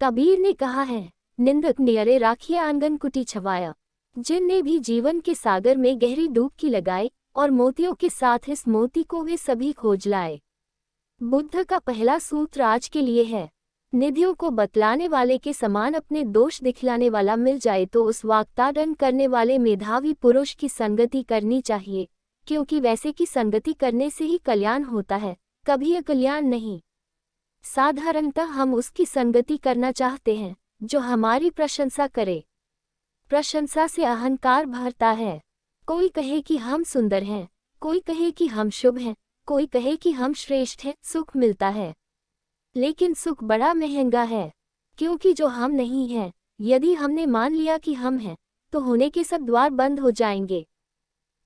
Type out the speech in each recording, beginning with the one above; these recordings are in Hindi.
कबीर ने कहा है, निंदक नियरे राखिए आंगन कुटी छवाया। जिनने भी जीवन के सागर में गहरी डुबकी लगाई और मोतियों के साथ इस मोती को वे सभी खोज लाए। बुद्ध का पहला सूत्र आज के लिए है, निधियों को बतलाने वाले के समान अपने दोष दिखलाने वाला मिल जाए तो उस वाक्ताडन करने वाले मेधावी पुरुष की संगति करनी चाहिए, क्योंकि वैसे की संगति करने से ही कल्याण होता है, कभी अकल्याण नहीं। साधारणतः हम उसकी संगति करना चाहते हैं जो हमारी प्रशंसा करे। प्रशंसा से अहंकार भरता है। कोई कहे कि हम सुंदर हैं, कोई कहे कि हम शुभ हैं, कोई कहे कि हम श्रेष्ठ हैं। सुख मिलता है, लेकिन सुख बड़ा महंगा है, क्योंकि जो हम नहीं हैं, यदि हमने मान लिया कि हम हैं, तो होने के सब द्वार बंद हो जाएंगे।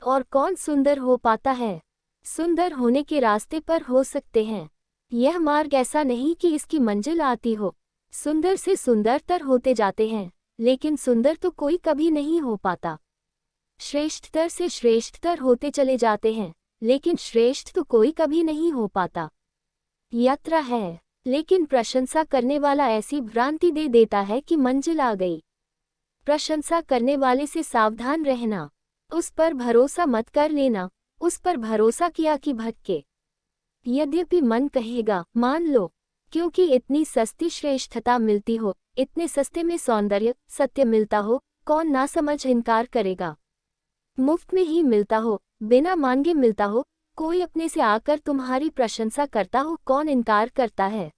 और कौन सुंदर हो पाता है? सुंदर होने के रास्ते पर हो सकते हैं। यह मार्ग ऐसा नहीं कि इसकी मंजिल आती हो। सुंदर से सुंदरतर होते जाते हैं, लेकिन सुंदर तो कोई कभी नहीं हो पाता। श्रेष्ठतर से श्रेष्ठतर होते चले जाते हैं, लेकिन श्रेष्ठ तो कोई कभी नहीं हो पाता। यात्रा है, लेकिन प्रशंसा करने वाला ऐसी भ्रांति दे देता है कि मंजिल आ गई। प्रशंसा करने वाले से सावधान रहना। उस पर भरोसा मत कर लेना। उस पर भरोसा किया कि भटके। यद्यपि मन कहेगा मान लो, क्योंकि इतनी सस्ती श्रेष्ठता मिलती हो, इतने सस्ते में सौंदर्य सत्य मिलता हो, कौन ना समझ इनकार करेगा। मुफ्त में ही मिलता हो, बिना मांगे मिलता हो, कोई अपने से आकर तुम्हारी प्रशंसा करता हो, कौन इनकार करता है।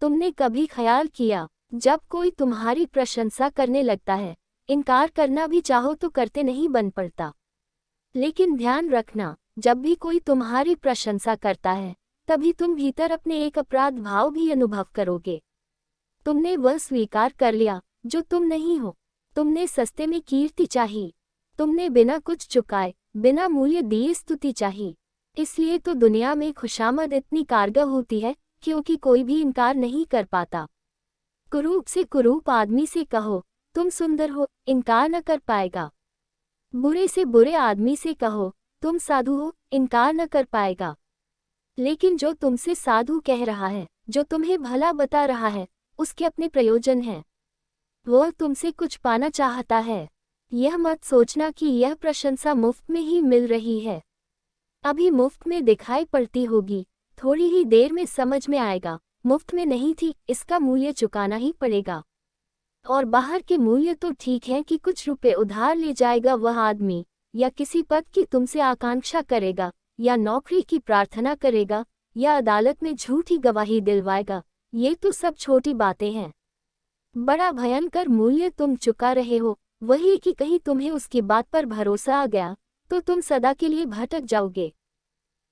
तुमने कभी ख्याल किया, जब कोई तुम्हारी प्रशंसा करने लगता है, इनकार करना भी चाहो तो करते नहीं बन पड़ता। लेकिन ध्यान रखना, जब भी कोई तुम्हारी प्रशंसा करता है, तभी तुम भीतर अपने एक अपराध भाव भी अनुभव करोगे। तुमने वह स्वीकार कर लिया जो तुम नहीं हो। तुमने सस्ते में कीर्ति चाही। तुमने बिना कुछ चुकाए, बिना मूल्य दिए स्तुति चाही। इसलिए तो दुनिया में खुशामद इतनी कारगर होती है, क्योंकि कोई भी इनकार नहीं कर पाता। कुरूप से कुरूप आदमी से कहो तुम सुंदर हो, इनकार न कर पाएगा। बुरे से बुरे आदमी से कहो तुम साधु हो, इनकार न कर पाएगा। लेकिन जो तुमसे साधु कह रहा है, जो तुम्हें भला बता रहा है, उसके अपने प्रयोजन हैं। वह तुमसे कुछ पाना चाहता है। यह मत सोचना कि यह प्रशंसा मुफ्त में ही मिल रही है। अभी मुफ्त में दिखाई पड़ती होगी, थोड़ी ही देर में समझ में आएगा मुफ्त में नहीं थी, इसका मूल्य चुकाना ही पड़ेगा। और बाहर के मूल्य तो ठीक है कि कुछ रुपए उधार ले जाएगा वह आदमी, या किसी पद की तुमसे आकांक्षा करेगा, या नौकरी की प्रार्थना करेगा, या अदालत में झूठी गवाही दिलवाएगा। ये तो सब छोटी बातें हैं। बड़ा भयंकर मूल्य तुम चुका रहे हो, वही कि कहीं तुम्हें उसकी बात पर भरोसा आ गया तो तुम सदा के लिए भटक जाओगे,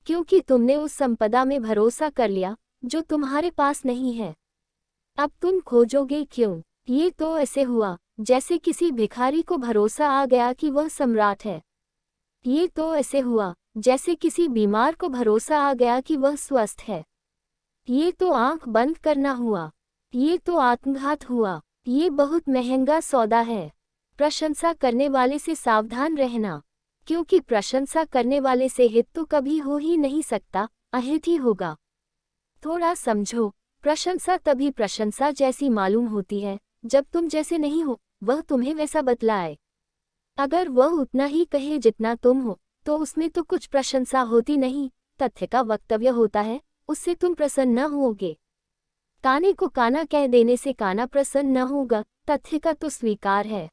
क्योंकि तुमने उस संपदा में भरोसा कर लिया जो तुम्हारे पास नहीं है। अब तुम खोजोगे क्यों? ये तो ऐसे हुआ जैसे किसी भिखारी को भरोसा आ गया कि वह सम्राट है। ये तो ऐसे हुआ जैसे किसी बीमार को भरोसा आ गया कि वह स्वस्थ है। ये तो आंख बंद करना हुआ। ये तो आत्मघात हुआ। ये बहुत महंगा सौदा है। प्रशंसा करने वाले से सावधान रहना, क्योंकि प्रशंसा करने वाले से हित तो कभी हो ही नहीं सकता, अहित ही होगा। थोड़ा समझो, प्रशंसा तभी प्रशंसा जैसी मालूम होती है जब तुम जैसे नहीं हो वह तुम्हें वैसा बतलाए। अगर वह उतना ही कहे जितना तुम हो, तो उसमें तो कुछ प्रशंसा होती नहीं, तथ्य का वक्तव्य होता है, उससे तुम प्रसन्न न होगे। काने को काना कह देने से काना प्रसन्न न होगा, तथ्य का तो स्वीकार है।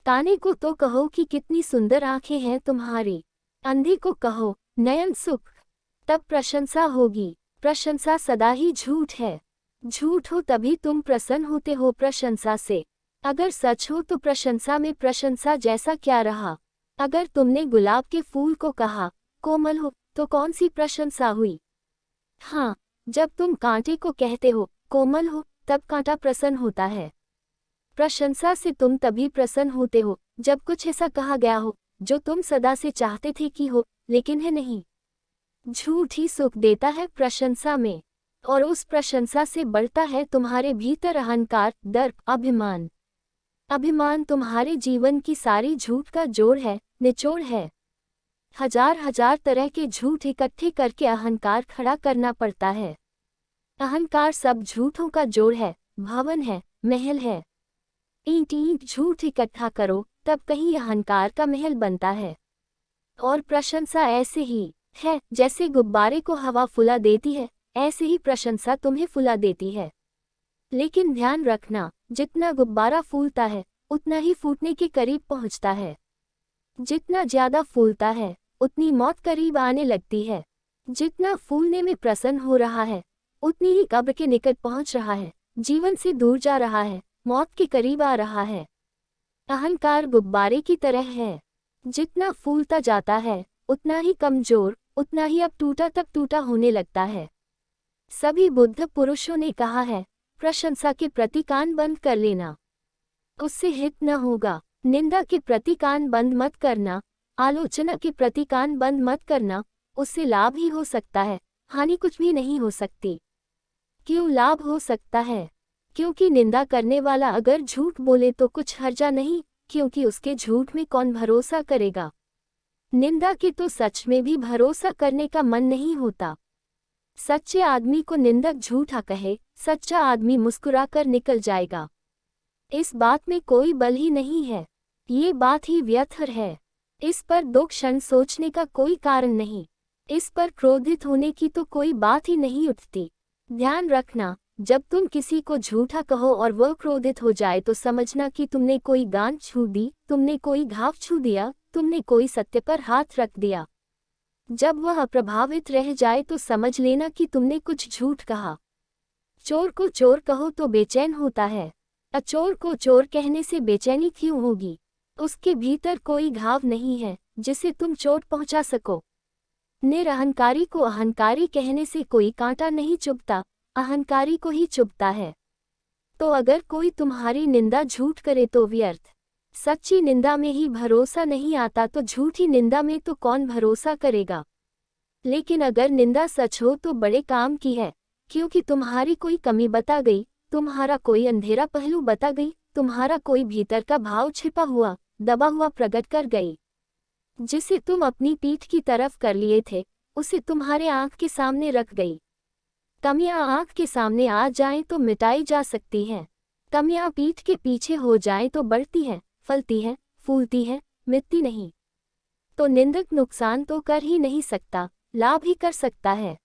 काने को तो कहो कि कितनी सुंदर आंखें हैं तुम्हारी, अंधे को कहो नयन सुख, तब प्रशंसा होगी। प्रशंसा सदा ही झूठ है। झूठ हो तभी तुम प्रसन्न होते हो प्रशंसा से। अगर सच हो तो प्रशंसा में प्रशंसा जैसा क्या रहा। अगर तुमने गुलाब के फूल को कहा कोमल हो, तो कौन सी प्रशंसा हुई? हाँ, जब तुम कांटे को कहते हो कोमल हो, तब कांटा प्रसन्न होता है। प्रशंसा से तुम तभी प्रसन्न होते हो जब कुछ ऐसा कहा गया हो जो तुम सदा से चाहते थे कि हो, लेकिन है नहीं। झूठ ही सुख देता है प्रशंसा में, और उस प्रशंसा से बढ़ता है तुम्हारे भीतर अहंकार, दर्प, अभिमान। अभिमान तुम्हारे जीवन की सारी झूठ का जोड़ है, निचोड़ है। हजार हजार तरह के झूठ इकट्ठे करके अहंकार खड़ा करना पड़ता है। अहंकार सब झूठों का जोड़ है, भवन है, महल है। ईंट ईंट झूठ इकट्ठा करो, तब कहीं अहंकार का महल बनता है। और प्रशंसा ऐसे ही है, जैसे गुब्बारे को हवा फुला देती है, ऐसे ही प्रशंसा तुम्हें फुला देती है। लेकिन ध्यान रखना, जितना गुब्बारा फूलता है उतना ही फूटने के करीब पहुंचता है। जितना ज्यादा फूलता है उतनी मौत करीब आने लगती है। जितना फूलने में प्रसन्न हो रहा है उतनी ही कब्र के निकट पहुंच रहा है, जीवन से दूर जा रहा है, मौत के करीब आ रहा है। अहंकार गुब्बारे की तरह है, जितना फूलता जाता है उतना ही कमजोर, उतना ही अब टूटा तक टूटा होने लगता है। सभी बुद्ध पुरुषों ने कहा है, प्रशंसा के प्रति कान बंद कर लेना, उससे हित न होगा। निंदा के प्रति कान बंद मत करना, आलोचना के प्रति कान बंद मत करना, उससे लाभ ही हो सकता है, हानि कुछ भी नहीं हो सकती। क्यों लाभ हो सकता है? क्योंकि निंदा करने वाला अगर झूठ बोले तो कुछ हर्जा नहीं, क्योंकि उसके झूठ में कौन भरोसा करेगा। निंदा के तो सच में भी भरोसा करने का मन नहीं होता। सच्चे आदमी को निंदक झूठा कहे, सच्चा आदमी मुस्कुराकर निकल जाएगा। इस बात में कोई बल ही नहीं है, ये बात ही व्यर्थ है। इस पर 2 क्षण सोचने का कोई कारण नहीं, इस पर क्रोधित होने की तो कोई बात ही नहीं उठती। ध्यान रखना, जब तुम किसी को झूठा कहो और वह क्रोधित हो जाए तो समझना कि तुमने कोई गांठ छू दी, तुमने कोई घाव छू दिया, तुमने कोई सत्य पर हाथ रख दिया। जब वह अप्रभावित रह जाए तो समझ लेना कि तुमने कुछ झूठ कहा। चोर को चोर कहो तो बेचैन होता है, अचोर को चोर कहने से बेचैनी क्यों होगी? उसके भीतर कोई घाव नहीं है जिसे तुम चोट पहुंचा सको। निरअहंकारी को अहंकारी कहने से कोई कांटा नहीं चुभता, अहंकारी को ही चुभता है। तो अगर कोई तुम्हारी निंदा झूठ करे तो व्यर्थ। सच्ची निंदा में ही भरोसा नहीं आता तो झूठी निंदा में तो कौन भरोसा करेगा। लेकिन अगर निंदा सच हो तो बड़े काम की है, क्योंकि तुम्हारी कोई कमी बता गई, तुम्हारा कोई अंधेरा पहलू बता गई, तुम्हारा कोई भीतर का भाव छिपा हुआ, दबा हुआ प्रकट कर गई। जिसे तुम अपनी पीठ की तरफ कर लिए थे, उसे तुम्हारे आंख के सामने रख गई। कमियां आंख के सामने आ जाएं तो मिटाई जा सकती हैं, कमियां पीठ के पीछे हो जाएं तो बढ़ती हैं, फलती हैं, फूलती हैं, मिटती नहीं। तो निंदक नुकसान तो कर ही नहीं सकता, लाभ ही कर सकता है।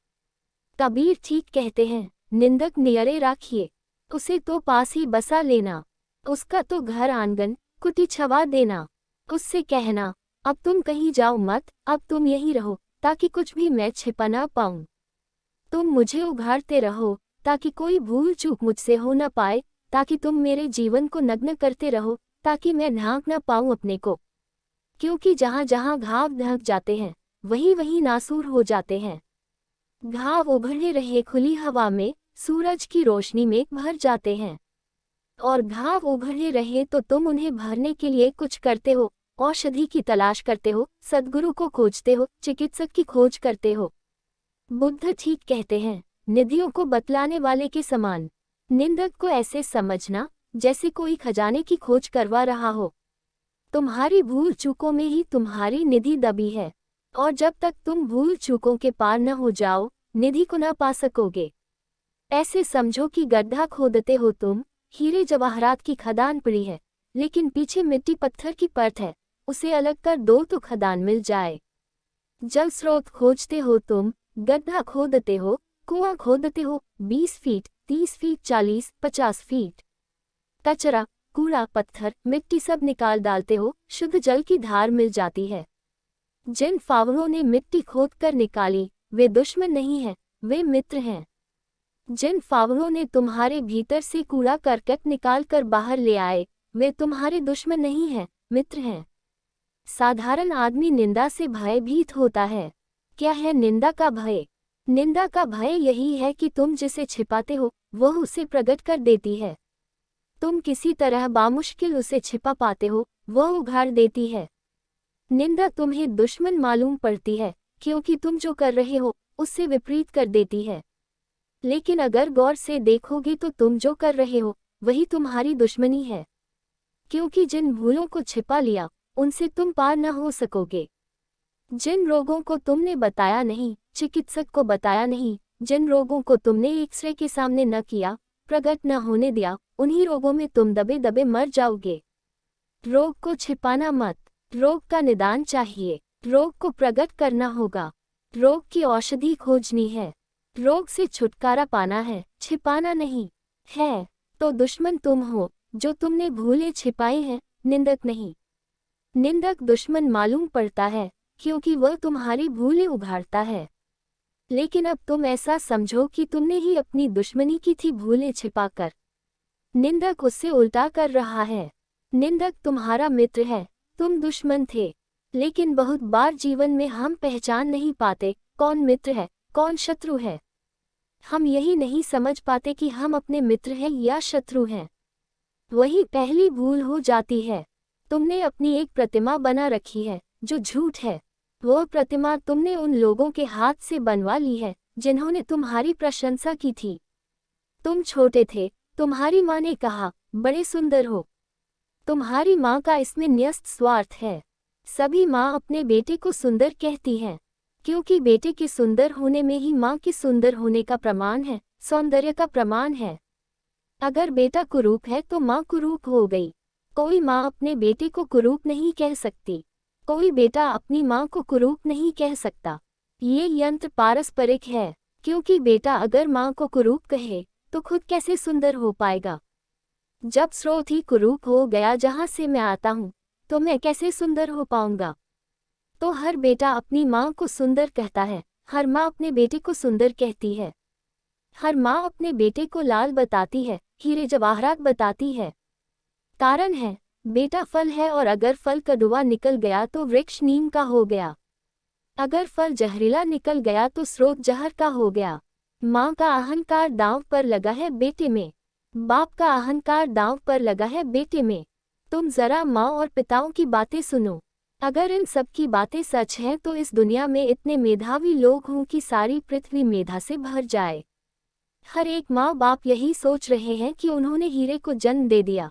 कबीर ठीक कहते हैं, निंदक नियरे राखिए, उसे तो पास ही बसा लेना, उसका तो घर आंगन कुटी छवा देना। उससे कहना, अब तुम कहीं जाओ मत, अब तुम यहीं रहो, ताकि कुछ भी मैं छिपा ना पाऊं। तुम मुझे उघाड़ते रहो, ताकि कोई भूल चूक मुझसे हो न पाए, ताकि तुम मेरे जीवन को नग्न करते रहो, ताकि मैं ढांक न पाऊं अपने को। क्योंकि जहाँ जहाँ घाव ढक जाते हैं, वहीं वहीं नासूर हो जाते हैं। घाव उभरे रहे खुली हवा में, सूरज की रोशनी में भर जाते हैं। और घाव उभरे रहे तो तुम उन्हें भरने के लिए कुछ करते हो, औषधि की तलाश करते हो, सद्गुरु को खोजते हो, चिकित्सक की खोज करते हो। बुद्ध ठीक कहते हैं, निधियों को बतलाने वाले के समान। निंदक को ऐसे समझना जैसे कोई खजाने की खोज करवा रहा हो। तुम्हारी भूल चूकों में ही तुम्हारी निधि दबी है, और जब तक तुम भूल चूकों के पार न हो जाओ, निधि को न पा सकोगे। ऐसे समझो कि गड्ढा खोदते हो तुम, हीरे जवाहरात की खदान पड़ी है, लेकिन पीछे मिट्टी पत्थर की परत है, उसे अलग कर दो तो खदान मिल जाए। जल स्रोत खोजते हो तुम, गड्ढा खोदते हो, कुआं खोदते हो, 20 फीट, 30 फीट, 40, 50 फीट। कचरा, कूड़ा, पत्थर, मिट्टी सब निकाल डालते हो, शुद्ध जल की धार मिल जाती है। जिन फावड़ों ने मिट्टी खोदकर निकाली, वे दुश्मन नहीं हैं, वे मित्र हैं। जिन फावड़ों ने तुम्हारे भीतर से कूड़ा करकट निकाल कर बाहर ले आए, वे तुम्हारे दुश्मन नहीं हैं, मित्र हैं। साधारण आदमी निंदा से भयभीत होता है। क्या है निंदा का भय? निंदा का भय यही है कि तुम जिसे छिपाते हो, वह उसे प्रकट कर देती है। तुम किसी तरह बामुश्किल उसे छिपा पाते हो, वह उघाड़ देती है। निंदा तुम्हें दुश्मन मालूम पड़ती है, क्योंकि तुम जो कर रहे हो, उससे विपरीत कर देती है। लेकिन अगर गौर से देखोगे तो तुम जो कर रहे हो, वही तुम्हारी दुश्मनी है। क्योंकि जिन भूलों को छिपा लिया, उनसे तुम पार न हो सकोगे। जिन रोगों को तुमने बताया नहीं, चिकित्सक को बताया नहीं, जिन रोगों को तुमने एक्सरे के सामने न किया, प्रकट न होने दिया, उन्हीं रोगों में तुम दबे दबे मर जाओगे। रोग को छिपाना मत, रोग का निदान चाहिए, रोग को प्रकट करना होगा, रोग की औषधि खोजनी है, रोग से छुटकारा पाना है, छिपाना नहीं है। तो दुश्मन तुम हो जो तुमने भूले छिपाई हैं, निंदक नहीं। निंदक दुश्मन मालूम पड़ता है क्योंकि वह तुम्हारी भूलें उघाड़ता है। लेकिन अब तुम ऐसा समझो कि तुमने ही अपनी दुश्मनी की थी भूलें छिपाकर। निंदक उससे उल्टा कर रहा है। निंदक तुम्हारा मित्र है, तुम दुश्मन थे। लेकिन बहुत बार जीवन में हम पहचान नहीं पाते कौन मित्र है कौन शत्रु है। हम यही नहीं समझ पाते कि हम अपने मित्र हैं या शत्रु हैं। वही पहली भूल हो जाती है। तुमने अपनी एक प्रतिमा बना रखी है जो झूठ है। वह प्रतिमा तुमने उन लोगों के हाथ से बनवा ली है जिन्होंने तुम्हारी प्रशंसा की थी। तुम छोटे थे, तुम्हारी माँ ने कहा, बड़े सुंदर हो। तुम्हारी माँ का इसमें न्यस्त स्वार्थ है। सभी माँ अपने बेटे को सुंदर कहती हैं, क्योंकि बेटे के सुंदर होने में ही माँ के सुंदर होने का प्रमाण है, सौंदर्य का प्रमाण है। अगर बेटा कुरूप है तो माँ कुरूप हो गई। कोई माँ अपने बेटे को कुरूप नहीं कह सकती, कोई बेटा अपनी माँ को कुरूप नहीं कह सकता। ये यंत्र पारस्परिक है, क्योंकि बेटा अगर माँ को कुरूप कहे तो खुद कैसे सुंदर हो पाएगा। जब स्रोत ही कुरूप हो गया जहाँ से मैं आता हूँ, तो मैं कैसे सुंदर हो पाऊंगा। तो हर बेटा अपनी माँ को सुंदर कहता है, हर माँ अपने बेटे को सुंदर कहती है। हर माँ अपने बेटे को लाल बताती है, हीरे जवाहरात बताती है। कारण है, बेटा फल है और अगर फल कड़वा निकल गया तो वृक्ष नीम का हो गया। अगर फल जहरीला निकल गया तो स्रोत जहर का हो गया। माँ का अहंकार दांव पर लगा है बेटे में, बाप का अहंकार दांव पर लगा है बेटे में। तुम जरा माँ और पिताओं की बातें सुनो। अगर इन सब की बातें सच हैं तो इस दुनिया में इतने मेधावी लोग हों कि सारी पृथ्वी मेधा से भर जाए। हर एक माँ बाप यही सोच रहे हैं कि उन्होंने हीरे को जन्म दे दिया।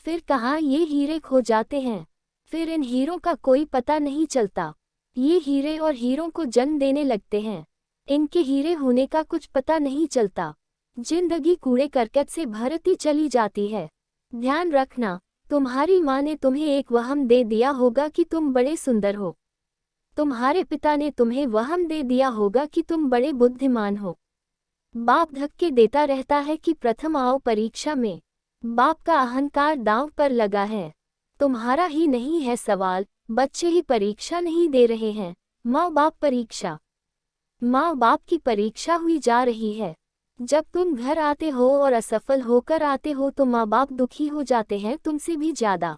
फिर कहाँ ये हीरे खो जाते हैं, फिर इन हीरों का कोई पता नहीं चलता। ये हीरे और हीरों को जन्म देने लगते हैं, इनके हीरे होने का कुछ पता नहीं चलता। जिंदगी कूड़े करकट से भरती चली जाती है। ध्यान रखना, तुम्हारी माँ ने तुम्हें एक वहम दे दिया होगा कि तुम बड़े सुंदर हो। तुम्हारे पिता ने तुम्हें वहम दे दिया होगा कि तुम बड़े बुद्धिमान हो। बाप धक्के देता रहता है कि प्रथम आओ परीक्षा में। बाप का अहंकार दांव पर लगा है। तुम्हारा ही नहीं है सवाल, बच्चे ही परीक्षा नहीं दे रहे हैं, माँ बाप परीक्षा। माँ बाप की परीक्षा हुई जा रही है। जब तुम घर आते हो और असफल होकर आते हो तो माँ बाप दुखी हो जाते हैं तुमसे भी ज्यादा।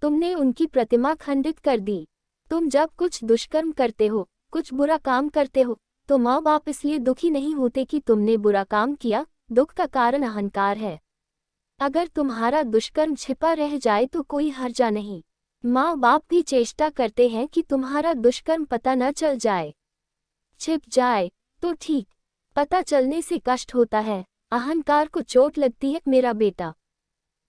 तुमने उनकी प्रतिमा खंडित कर दी। तुम जब कुछ दुष्कर्म करते हो, कुछ बुरा काम करते हो, तो माँ बाप इसलिए दुखी नहीं होते कि तुमने बुरा काम किया, दुख का कारण अहंकार है। अगर तुम्हारा दुष्कर्म छिपा रह जाए तो कोई हर्जा नहीं। माँ बाप भी चेष्टा करते हैं कि तुम्हारा दुष्कर्म पता न चल जाए। छिप जाए तो ठीक, पता चलने से कष्ट होता है, अहंकार को चोट लगती है। मेरा बेटा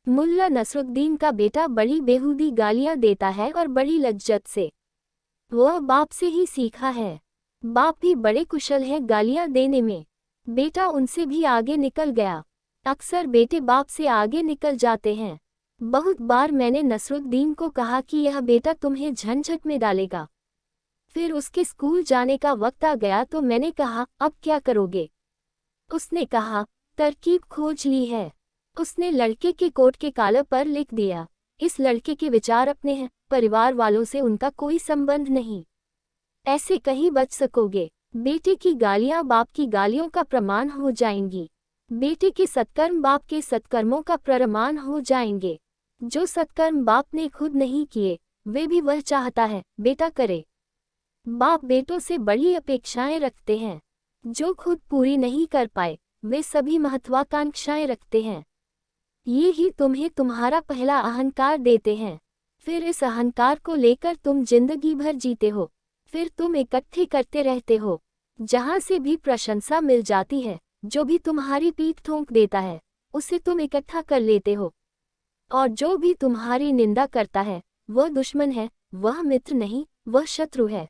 मुल्ला नसरुद्दीन का बेटा बड़ी बेहूदी गालियां देता है और बड़ी लज्जत से। वह बाप से ही सीखा है। बाप भी बड़े कुशल हैं गालियां देने में। बेटा उनसे भी आगे निकल गया। अक्सर बेटे बाप से आगे निकल जाते हैं। बहुत बार मैंने नसरुद्दीन को कहा कि यह बेटा तुम्हें झंझट में डालेगा। फिर उसके स्कूल जाने का वक्त आ गया तो मैंने कहा, अब क्या करोगे? उसने कहा, तरकीब खोज ली है। उसने लड़के के कोट के कॉलर पर लिख दिया, इस लड़के के विचार अपने हैं, परिवार वालों से उनका कोई संबंध नहीं। ऐसे कहीं बच सकोगे। बेटे की गालियां बाप की गालियों का प्रमाण हो जाएंगी। बेटे के सत्कर्म बाप के सत्कर्मों का प्रमाण हो जाएंगे। जो सत्कर्म बाप ने खुद नहीं किए, वे भी वह चाहता है बेटा करे। बाप बेटों से बड़ी अपेक्षाएं रखते हैं। जो खुद पूरी नहीं कर पाए, वे सभी महत्वाकांक्षाएं रखते हैं। ये ही तुम्हें तुम्हारा पहला अहंकार देते हैं। फिर इस अहंकार को लेकर तुम जिंदगी भर जीते हो। फिर तुम इकट्ठे करते रहते हो। जहाँ से भी प्रशंसा मिल जाती है, जो भी तुम्हारी पीठ ठोंक देता है, उसे तुम इकट्ठा कर लेते हो। और जो भी तुम्हारी निंदा करता है, वह दुश्मन है, वह मित्र नहीं, वह शत्रु है।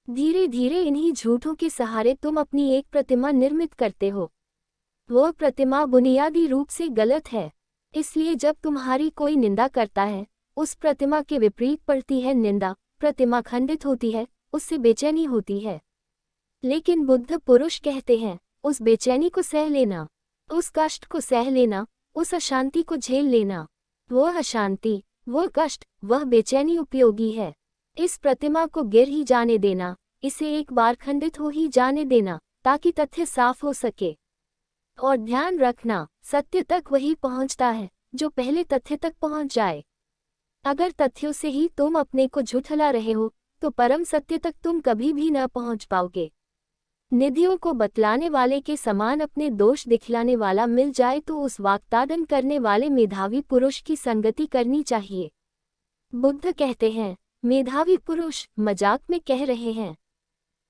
धीरे धीरे इन्हीं झूठों के सहारे तुम अपनी एक प्रतिमा निर्मित करते हो। वह प्रतिमा बुनियादी रूप से गलत है। इसलिए जब तुम्हारी कोई निंदा करता है, उस प्रतिमा के विपरीत पड़ती है निंदा, प्रतिमा खंडित होती है, उससे बेचैनी होती है। लेकिन बुद्ध पुरुष कहते हैं, उस बेचैनी को सह लेना, उस कष्ट को सह लेना, उस अशांति को झेल लेना। वह अशांति, वह कष्ट, वह बेचैनी उपयोगी है। इस प्रतिमा को गिर ही जाने देना, इसे एक बार खंडित हो ही जाने देना, ताकि तथ्य साफ हो सके। और ध्यान रखना, सत्य तक वही पहुंचता है जो पहले तथ्य तक पहुंच जाए। अगर तथ्यों से ही तुम अपने को झुठला रहे हो, तो परम सत्य तक तुम कभी भी न पहुंच पाओगे। निधियों को बतलाने वाले के समान अपने दोष दिखलाने वाला मिल जाए तो उस वाक्ताडन करने वाले मेधावी पुरुष की संगति करनी चाहिए। बुद्ध कहते हैं, मेधावी पुरुष मजाक में कह रहे हैं।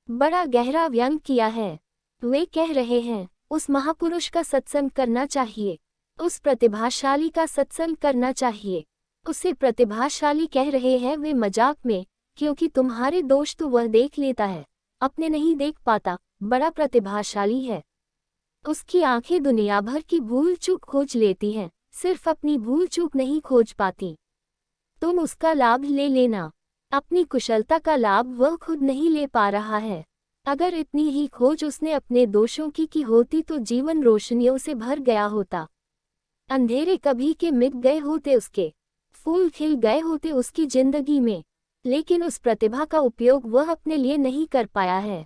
बड़ा गहरा व्यंग किया है। वे कह रहे हैं, उस महापुरुष का सत्संग करना चाहिए, उस प्रतिभाशाली का सत्संग करना चाहिए। उसे प्रतिभाशाली कह रहे हैं वे मजाक में, क्योंकि तुम्हारे दोष तो वह देख लेता है, अपने नहीं देख पाता, बड़ा प्रतिभाशाली है। उसकी आंखें दुनिया भर की भूल चूक खोज लेती हैं, सिर्फ अपनी भूल चूक नहीं खोज पाती। तुम उसका लाभ ले लेना। अपनी कुशलता का लाभ वह खुद नहीं ले पा रहा है। अगर इतनी ही खोज उसने अपने दोषों की होती तो जीवन रोशनियों से भर गया होता। अंधेरे कभी के मिट गए होते उसके, फूल खिल गए होते उसकी जिंदगी में। लेकिन उस प्रतिभा का उपयोग वह अपने लिए नहीं कर पाया है।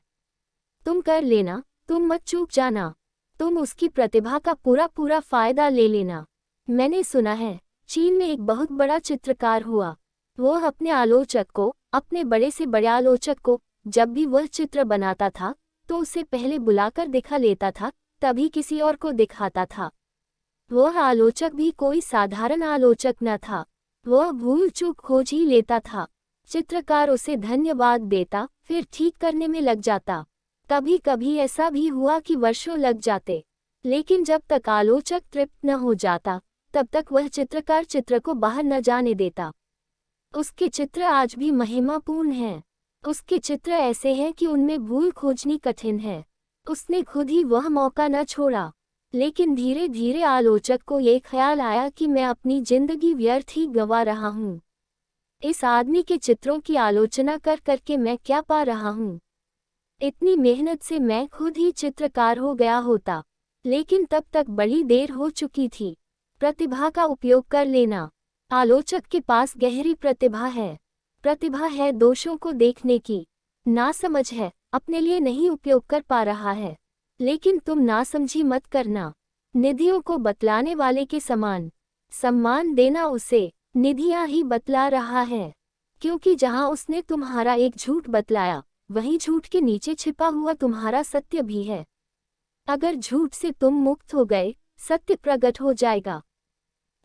तुम कर लेना, तुम मत चूक जाना। तुम उसकी प्रतिभा का पूरा पूरा फायदा ले लेना। मैंने सुना है, चीन में एक बहुत बड़ा चित्रकार हुआ। वह अपने आलोचक को, अपने बड़े से बड़े आलोचक को, जब भी वह चित्र बनाता था तो उसे पहले बुलाकर दिखा लेता था, तभी किसी और को दिखाता था। वह आलोचक भी कोई साधारण आलोचक न था, वह भूल चूक खोज ही लेता था। चित्रकार उसे धन्यवाद देता, फिर ठीक करने में लग जाता। कभी कभी ऐसा भी हुआ कि वर्षों लग जाते, लेकिन जब तक आलोचक तृप्त न हो जाता, तब तक वह चित्रकार चित्र को बाहर न जाने देता। उसके चित्र आज भी महिमापूर्ण हैं। उसके चित्र ऐसे हैं कि उनमें भूल खोजनी कठिन है। उसने खुद ही वह मौका न छोड़ा। लेकिन धीरे धीरे आलोचक को ये ख्याल आया कि मैं अपनी जिंदगी व्यर्थ ही गंवा रहा हूँ। इस आदमी के चित्रों की आलोचना कर करके मैं क्या पा रहा हूँ। इतनी मेहनत से मैं खुद ही चित्रकार हो गया होता, लेकिन तब तक बड़ी देर हो चुकी थी। प्रतिभा का उपयोग कर लेना। आलोचक के पास गहरी प्रतिभा है। प्रतिभा है दोषों को देखने की। नासमझ है, अपने लिए नहीं उपयोग कर पा रहा है। लेकिन तुम नासमझी मत करना। निधियों को बतलाने वाले के समान सम्मान देना उसे। निधियां ही बतला रहा है, क्योंकि जहां उसने तुम्हारा एक झूठ बतलाया, वहीं झूठ के नीचे छिपा हुआ तुम्हारा सत्य भी है। अगर झूठ से तुम मुक्त हो गए, सत्य प्रकट हो जाएगा।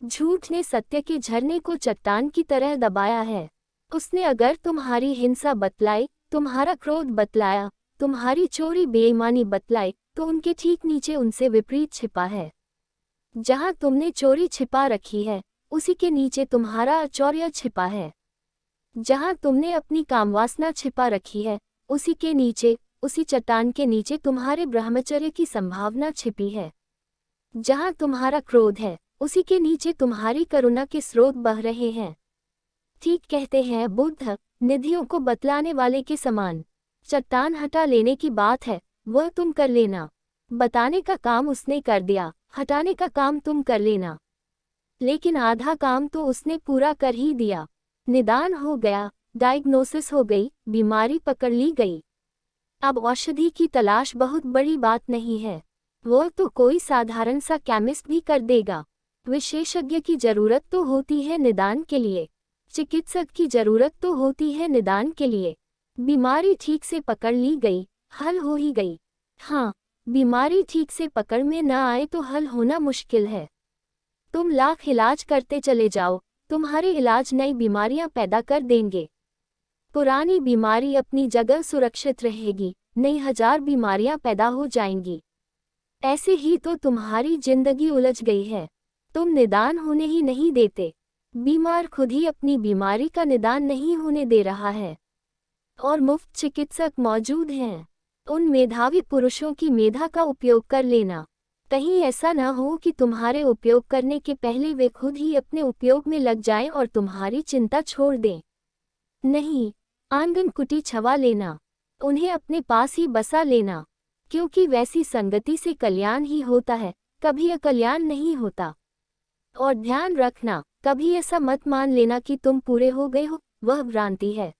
झूठ ने सत्य के झरने को चट्टान की तरह दबाया है। उसने अगर तुम्हारी हिंसा बतलाई, तुम्हारा क्रोध बतलाया, तुम्हारी चोरी बेईमानी बतलाई, तो उनके ठीक नीचे उनसे विपरीत छिपा है। जहां तुमने चोरी छिपा रखी है, उसी के नीचे तुम्हारा अचौर्य छिपा है। जहां तुमने अपनी कामवासना छिपा रखी है, उसी के नीचे, उसी चट्टान के नीचे तुम्हारे ब्रह्मचर्य की संभावना छिपी है। जहां तुम्हारा क्रोध है, उसी के नीचे तुम्हारी करुणा के स्रोत बह रहे हैं। ठीक कहते हैं बुद्ध, निधियों को बतलाने वाले के समान। चट्टान हटा लेने की बात है, वह तुम कर लेना। बताने का काम उसने कर दिया, हटाने का काम तुम कर लेना। लेकिन आधा काम तो उसने पूरा कर ही दिया। निदान हो गया, डायग्नोसिस हो गई, बीमारी पकड़ ली गई। अब औषधि की तलाश बहुत बड़ी बात नहीं है, वह तो कोई साधारण सा केमिस्ट भी कर देगा। विशेषज्ञ की जरूरत तो होती है निदान के लिए, चिकित्सक की जरूरत तो होती है निदान के लिए। बीमारी ठीक से पकड़ ली गई, हल हो ही गई। हाँ, बीमारी ठीक से पकड़ में न आए तो हल होना मुश्किल है। तुम लाख इलाज करते चले जाओ, तुम्हारे इलाज नई बीमारियां पैदा कर देंगे। पुरानी बीमारी अपनी जगह सुरक्षित रहेगी, नई 1000 बीमारियां पैदा हो जाएंगी। ऐसे ही तो तुम्हारी जिंदगी उलझ गई है। तुम निदान होने ही नहीं देते। बीमार खुद ही अपनी बीमारी का निदान नहीं होने दे रहा है, और मुफ्त चिकित्सक मौजूद हैं। उन मेधावी पुरुषों की मेधा का उपयोग कर लेना। कहीं ऐसा न हो कि तुम्हारे उपयोग करने के पहले वे खुद ही अपने उपयोग में लग जाएं और तुम्हारी चिंता छोड़ दें। नहीं, आंगन कुटी छवा लेना, उन्हें अपने पास ही बसा लेना, क्योंकि वैसी संगति से कल्याण ही होता है, कभी अकल्याण नहीं होता। और ध्यान रखना, कभी ऐसा मत मान लेना कि तुम पूरे हो गए हो, वह भ्रांति है।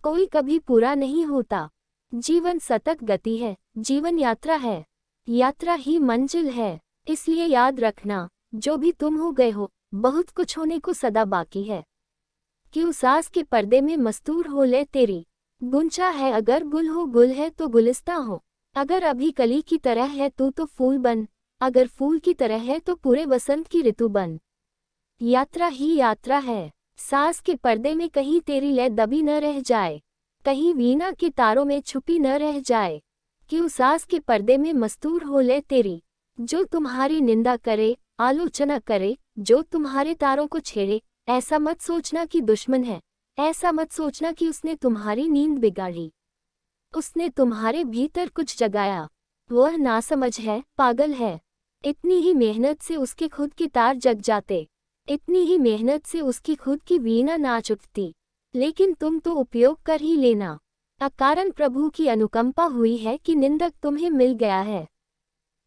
कोई कभी पूरा नहीं होता। जीवन सतत गति है, जीवन यात्रा है, यात्रा ही मंजिल है। इसलिए याद रखना, जो भी तुम हो गए हो, बहुत कुछ होने को सदा बाकी है। क्यों सास के पर्दे में मस्तूर हो ले तेरी, गुंचा है अगर गुल हो, गुल है तो गुलिस्तां हो। अगर अभी कली की तरह है तू तो फूल बन, अगर फूल की तरह है तो पूरे वसंत की ऋतु बन। यात्रा ही यात्रा है। सास के पर्दे में कहीं तेरी लय दबी न रह जाए, कहीं वीणा के तारों में छुपी न रह जाए। क्यों सास के पर्दे में मस्तूर हो ले तेरी, जो तुम्हारी निंदा करे, आलोचना करे, जो तुम्हारे तारों को छेड़े, ऐसा मत सोचना कि दुश्मन है, ऐसा मत सोचना कि उसने तुम्हारी नींद बिगाड़ी। उसने तुम्हारे भीतर कुछ जगाया। वह नासमझ है, पागल है। इतनी ही मेहनत से उसके खुद के तार जग जाते, इतनी ही मेहनत से उसकी खुद की वीणा नाच उठती, लेकिन तुम तो उपयोग कर ही लेना। अकारण प्रभु की अनुकंपा हुई है कि निंदक तुम्हें मिल गया है।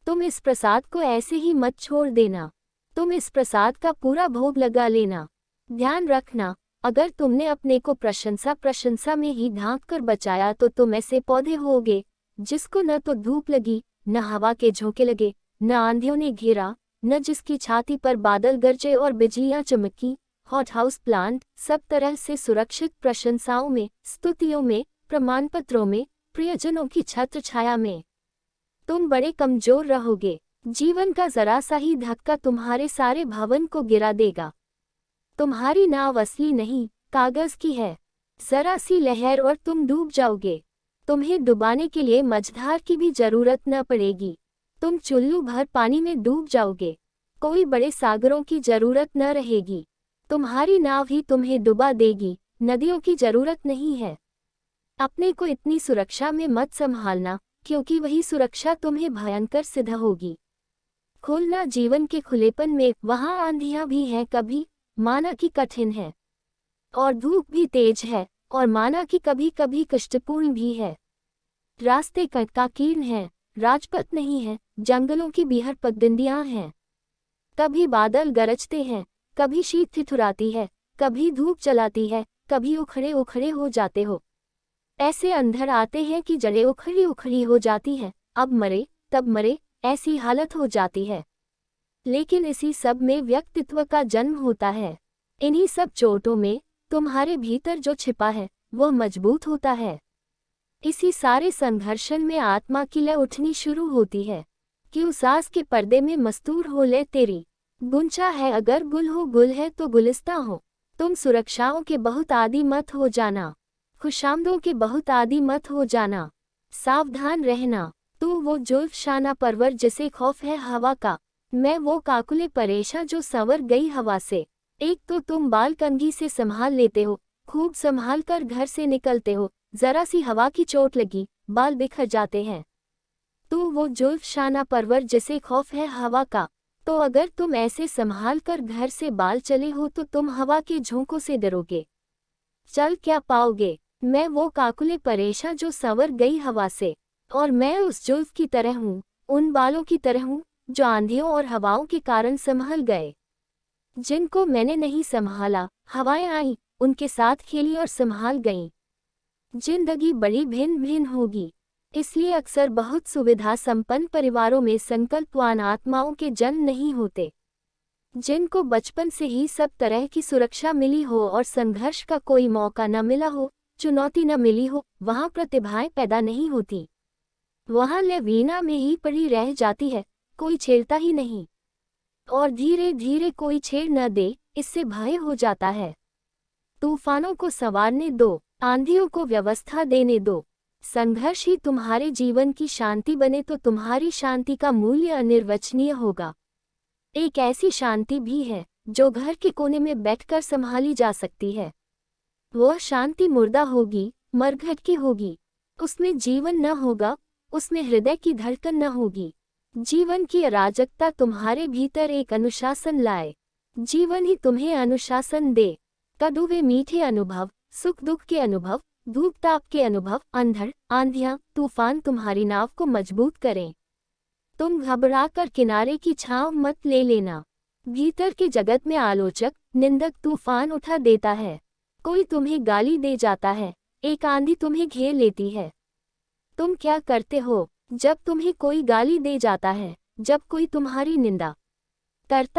तुम इस प्रसाद को ऐसे ही मत छोड़ देना, तुम इस प्रसाद का पूरा भोग लगा लेना। ध्यान रखना, अगर तुमने अपने को प्रशंसा में ही ढांक कर बचाया तो तुम ऐसे पौधे होगे जिसको न तो धूप लगी, न हवा के झोंके लगे, न आंधियों ने घेरा, न जिसकी छाती पर बादल गरजे और बिजलियां चमकी। हॉट हाउस प्लांट, सब तरह से सुरक्षित प्रशंसाओं में, स्तुतियों में, प्रमाणपत्रों में, प्रियजनों की छत्र छाया में। तुम बड़े कमजोर रहोगे। जीवन का जरा सा ही धक्का तुम्हारे सारे भवन को गिरा देगा। तुम्हारी नाव असली नहीं, कागज की है। जरा सी लहर और तुम डूब जाओगे। तुम्हें डुबाने के लिए मझधार की भी जरूरत न पड़ेगी, तुम चुल्लू भर पानी में डूब जाओगे। कोई बड़े सागरों की जरूरत न रहेगी, तुम्हारी नाव ही तुम्हें डुबा देगी, नदियों की जरूरत नहीं है। अपने को इतनी सुरक्षा में मत संभालना, क्योंकि वही सुरक्षा तुम्हें भयंकर सिद्ध होगी। खोलना जीवन के खुलेपन में, वहाँ आंधियां भी हैं कभी, माना कि कठिन है, और धूप भी तेज है, और माना कि कभी कभी कष्टपूर्ण भी है। रास्ते काकीर्ण हैं, राजपथ नहीं है, जंगलों की बीहड़ पगडंडियां हैं। कभी बादल गरजते हैं, कभी शीत ठिठुराती है, कभी धूप चलाती है, कभी उखड़े उखड़े हो जाते हो। ऐसे अंधड़ आते हैं कि जड़ें उखड़ी उखड़ी हो जाती हैं, अब मरे तब मरे, ऐसी हालत हो जाती है। लेकिन इसी सब में व्यक्तित्व का जन्म होता है। इन्हीं सब चोटों में तुम्हारे भीतर जो छिपा है वह मजबूत होता है। इसी सारे संघर्षण में आत्मा की लय उठनी शुरू होती है। क्यों सास के पर्दे में मस्तूर हो ले तेरी, गुंचा है अगर गुल हो, गुल है तो गुलिस्तां हो। तुम सुरक्षाओं के बहुत आदी मत हो जाना, खुशामदों के बहुत आदी मत हो जाना। सावधान रहना, तू वो जुल्फ शाना परवर जिसे खौफ है हवा का, मैं वो काकुले परेशा जो संवर गई हवा से। एक तो तुम बाल कंघी से संभाल लेते हो, खूब संभाल कर घर से निकलते हो, जरा सी हवा की चोट लगी, बाल बिखर जाते हैं। तू वो जुल्फ शाना परवर जिसे खौफ है हवा का, तो अगर तुम ऐसे संभाल कर घर से बाल चले हो तो तुम हवा के झोंकों से डरोगे, चल क्या पाओगे। मैं वो काकुले परेशा जो संवर गई हवा से, और मैं उस जुल्फ की तरह हूँ, उन बालों की तरह हूँ जो आंधियों और हवाओं के कारण संभल गए। जिनको मैंने नहीं संभाला, हवाएं आईं, उनके साथ खेली और संभाल गईं। जिंदगी बड़ी भिन्न भिन्न होगी, इसलिए अक्सर बहुत सुविधा संपन्न परिवारों में संकल्पवान आत्माओं के जन्म नहीं होते। जिनको बचपन से ही सब तरह की सुरक्षा मिली हो और संघर्ष का कोई मौका न मिला हो, चुनौती न मिली हो, वहाँ प्रतिभाएं पैदा नहीं होती। वहाँ लय वीणा में ही पड़ी रह जाती है, कोई छेड़ता ही नहीं, और धीरे धीरे कोई छेड़ न दे, इससे भय हो जाता है। तूफानों को संवारने दो, आंधियों को व्यवस्था देने दो। संघर्ष ही तुम्हारे जीवन की शांति बने तो तुम्हारी शांति का मूल्य अनिर्वचनीय होगा। एक ऐसी शांति भी है जो घर के कोने में बैठकर संभाली जा सकती है। वह शांति मुर्दा होगी, मरघट की होगी। उसमें जीवन न होगा, उसमें हृदय की धड़कन न होगी। जीवन की अराजकता तुम्हारे भीतर एक अनुशासन लाए। जीवन ही तुम्हें अनुशासन दे। कड़वे मीठे अनुभव, सुख दुख के अनुभव, धूप ताप के अनुभव, अंधड़ आंधियां तूफान तुम्हारी नाव को मजबूत करें। तुम घबराकर किनारे की छांव मत ले लेना। भीतर के जगत में आलोचक निंदक तूफान उठा देता है। कोई तुम्हें गाली दे जाता है, एक आंधी तुम्हें घेर लेती है। तुम क्या करते हो जब तुम्हें कोई गाली दे जाता है, जब कोई तुम्हारी निंदा करता